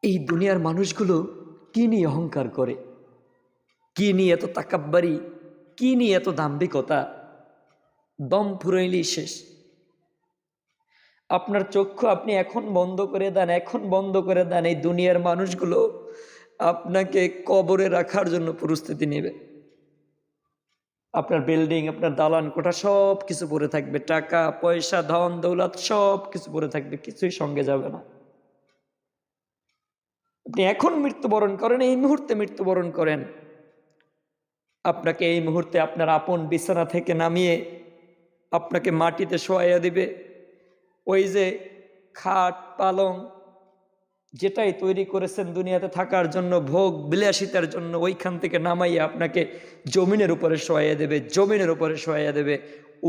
এই দুনিয়ার মানুষগুলো কি নিয়ে অহংকার করে, কি নিয়ে এত তাকাব্বারি, কি নিয়ে এত দাম্ভিকতা? দম ফুরাইলেই শেষ। আপনার চক্ষু আপনি এখন বন্ধ করে দেন, এখন বন্ধ করে দেন, এই দুনিয়ার মানুষগুলো আপনাকে কবরে রাখার জন্য প্রস্তুতি নেবে। আপনার বিল্ডিং, আপনার দালান কোঠা সব কিছু পড়ে থাকবে, টাকা পয়সা ধন দৌলত সব কিছু পড়ে থাকবে, কিছুই সঙ্গে যাবে না। আপনি এখন মৃত্যুবরণ করেন, এই মুহূর্তে মৃত্যুবরণ করেন, আপনাকে এই মুহূর্তে আপনার আপন বিছানা থেকে নামিয়ে আপনাকে মাটিতে শোয়াইয়া দিবে। ওই যে খাট পালং যেটাই তৈরি করেছেন দুনিয়াতে থাকার জন্য, ভোগ বিলাসিতার জন্য, ওইখান থেকে নামাইয়া আপনাকে জমিনের উপরে শোয়াইয়া দেবে, জমিনের উপরে শোয়াইয়া দেবে,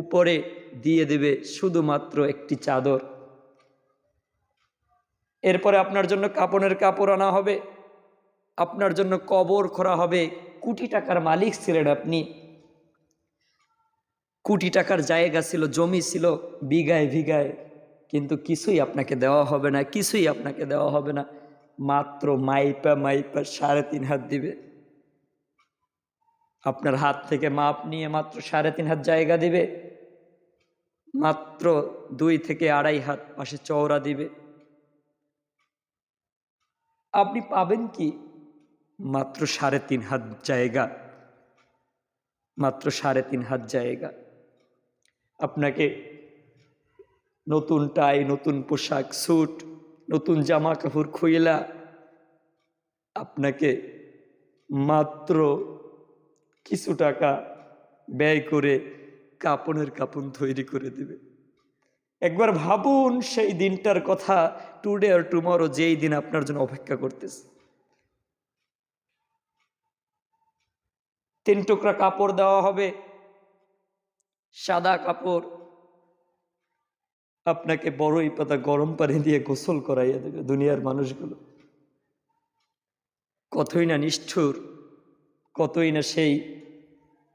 উপরে দিয়ে দেবে শুধুমাত্র একটি চাদর। এরপরে আপনার জন্য কাপড়ের কাপড় আনা হবে, আপনার জন্য কবর খোঁড়া হবে। কোটি টাকার মালিক ছিলেন আপনি, কোটি টাকার জায়গা ছিল, জমি ছিল বিঘায় বিঘায়, কিন্তু কিছুই আপনাকে দেওয়া হবে না, কিছুই আপনাকে দেওয়া হবে না। মাত্র মাইপা মাইপা 3.5 হাত দিবে। আপনার হাত থেকে মাপ নিয়ে মাত্র 3.5 হাত জায়গা দিবে, মাত্র 2 থেকে 2.5 হাত পাশে চওড়া দিবে। আপনি পাবেন কি? মাত্র 3.5 হাত জায়গা, মাত্র 3.5 হাত জায়গা। আপনাকে নতুন টাই, নতুন পোশাক, স্যুট, নতুন জামা কাপড় খুইলা আপনাকে মাত্র কিছু টাকা ব্যয় করে কাপড়ের কাপড় তৈরি করে দেবে। একবার ভাবুন সেই দিনটার কথা, টুডে আর টুমরো, যেই দিন আপনার জন্য অপেক্ষা করতেছে। 3 টুকরা কাপড় দেওয়া হবে, সাদা কাপড়। আপনাকে বড়ই পাতা গরম পানি দিয়ে গোসল করাইয়া দেবে দুনিয়ার মানুষগুলো। কতই না নিষ্ঠুর, কতই না সেই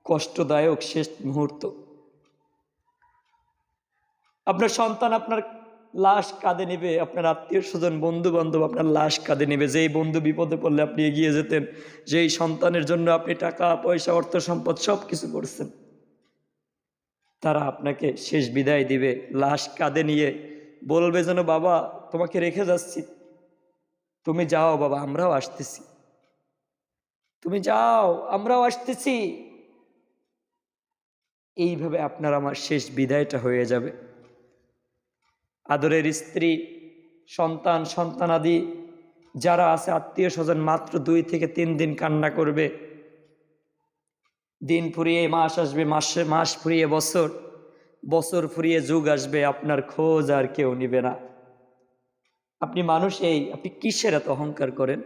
কষ্টদায়ক শেষ মুহূর্ত। আপনার সন্তান আপনার লাশ কাঁধে নেবে, আপনার আত্মীয় স্বজন বন্ধু বান্ধব আপনার লাশ কাঁধে নেবে। যেই বন্ধু বিপদে পড়লে আপনি এগিয়ে যেতেন, যেই সন্তানের জন্য আপনি টাকা পয়সা অর্থ সম্পদ সব কিছু করছেন, তারা আপনাকে শেষ বিদায় দিবে লাশ কাঁধে নিয়ে। বলবে যেন, বাবা তোমাকে রেখে যাচ্ছি, তুমি যাও বাবা, আমরাও আসতেছি, তুমি যাও আমরাও আসতেছি। এইভাবে আপনার আমার শেষ বিদায়টা হয়ে যাবে। আদরের স্ত্রী, সন্তান, সন্তানাদি যারা আছে, আত্মীয় স্বজন, মাত্র 2 থেকে 3 দিন কান্না করবে। দিন ফুরিয়ে মাস আসবে, মাস ফুরিয়ে বছর, বছর ফুরিয়ে যুগ আসবে, আপনার খোঁজ আর কেউ নিবে না। আপনি মানুষ, আপনি কিসের এত অহংকার করেন?